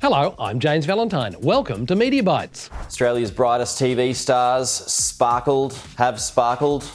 Hello, I'm James Valentine. Welcome to Media Bites. Australia's brightest TV stars have sparkled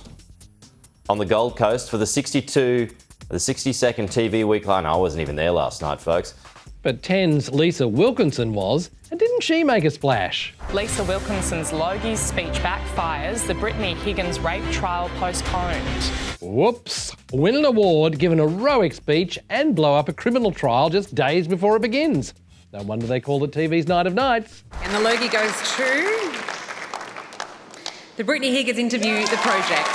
on the Gold Coast for the 60-second TV weekly. I wasn't even there last night, folks. But 10's Lisa Wilkinson was, and didn't she make a splash? Lisa Wilkinson's Logies speech backfires, the Brittany Higgins rape trial postponed. Whoops. Win an award, give an heroic speech and blow up a criminal trial just days before it begins. No wonder they call it TV's Night of Nights. And the Logie goes to the Brittany Higgins interview, The Project.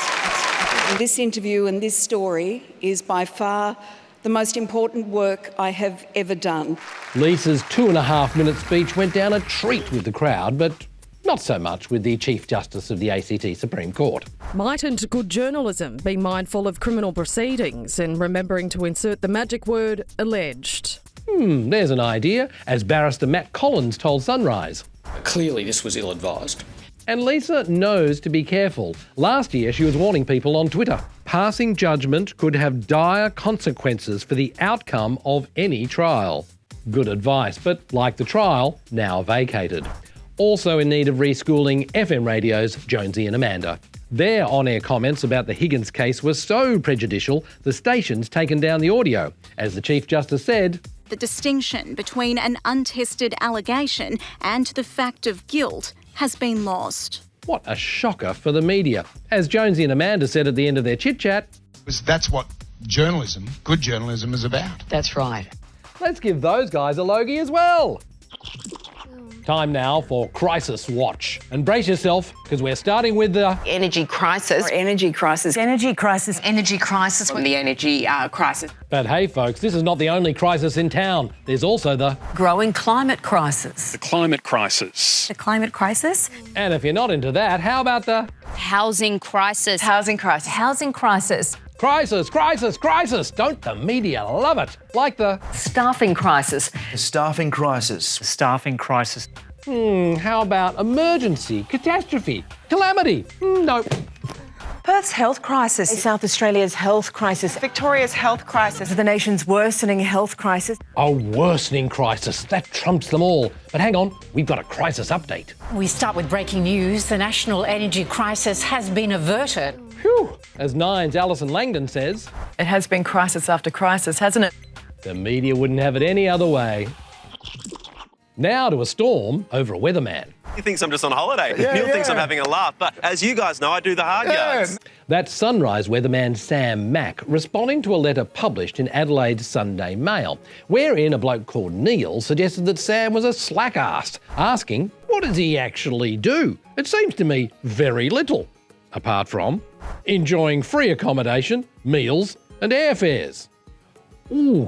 This interview and this story is by far the most important work I have ever done. Lisa's 2.5-minute speech went down a treat with the crowd, but not so much with the Chief Justice of the ACT Supreme Court. Mightn't good journalism be mindful of criminal proceedings and remembering to insert the magic word alleged? There's an idea, as barrister Matt Collins told Sunrise. Clearly this was ill-advised. And Lisa knows to be careful. Last year she was warning people on Twitter. Passing judgment could have dire consequences for the outcome of any trial. Good advice, but like the trial, now vacated. Also in need of reschooling, FM radio's Jonesy and Amanda. Their on-air comments about the Higgins case were so prejudicial, the station's taken down the audio. As the Chief Justice said, the distinction between an untested allegation and the fact of guilt has been lost. What a shocker for the media. As Jonesy and Amanda said at the end of their chit-chat, that's what journalism, good journalism, is about. That's right. Let's give those guys a Logie as well. Time now for Crisis Watch. And brace yourself, because we're starting with the energy crisis. Or energy crisis. Energy crisis. Energy crisis. The energy crisis. But hey folks, this is not the only crisis in town. There's also the growing climate crisis. The climate crisis. The climate crisis. And if you're not into that, how about the housing crisis? Housing crisis. Housing crisis. Crisis, crisis, crisis. Don't the media love it? Like the staffing crisis. The staffing crisis. The staffing crisis. How about emergency, catastrophe, calamity? No. Perth's health crisis. South Australia's health crisis. Victoria's health crisis. The nation's worsening health crisis. A worsening crisis. That trumps them all. But hang on, we've got a crisis update. We start with breaking news. The national energy crisis has been averted. Phew. As Nine's Alison Langdon says, it has been crisis after crisis, hasn't it? The media wouldn't have it any other way. Now to a storm over a weatherman. He thinks I'm just on holiday. Neil thinks I'm having a laugh. But as you guys know, I do the hard yards. That's Sunrise weatherman Sam Mack responding to a letter published in Adelaide's Sunday Mail, wherein a bloke called Neil suggested that Sam was a slack-ass, asking, what does he actually do? It seems to me very little, apart from enjoying free accommodation, meals and airfares.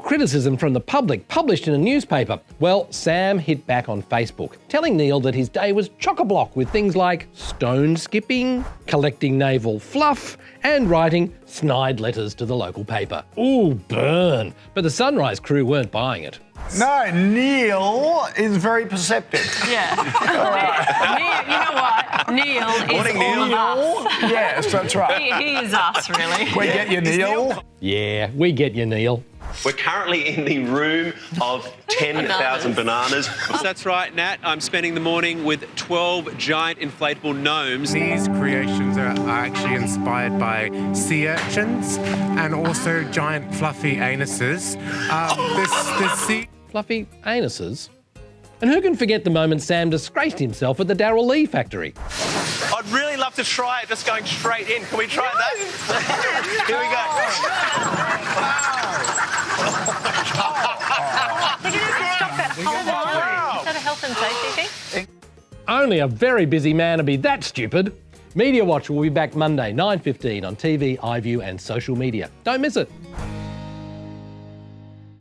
Criticism from the public published in a newspaper. Well, Sam hit back on Facebook, telling Neil that his day was chock-a-block with things like stone skipping, collecting naval fluff, and writing snide letters to the local paper. Burn. But the Sunrise crew weren't buying it. No, Neil is very perceptive. Yeah. Neil, you know what? Neil is all of us. Yes, that's right. He is us, really. We get you, Neil. Yeah, we get you, Neil. We're currently in the room of 10,000 bananas. That's right, Nat. I'm spending the morning with 12 giant inflatable gnomes. These creations are actually inspired by sea urchins and also giant fluffy anuses. Fluffy anuses? And who can forget the moment Sam disgraced himself at the Darryl Lee factory? I'd really love to try it, just going straight in. Can we try that? Here we go. Is that a health and safety thing? Only a very busy man would be that stupid. Media Watch will be back Monday, 9:15 on TV, iView and social media. Don't miss it.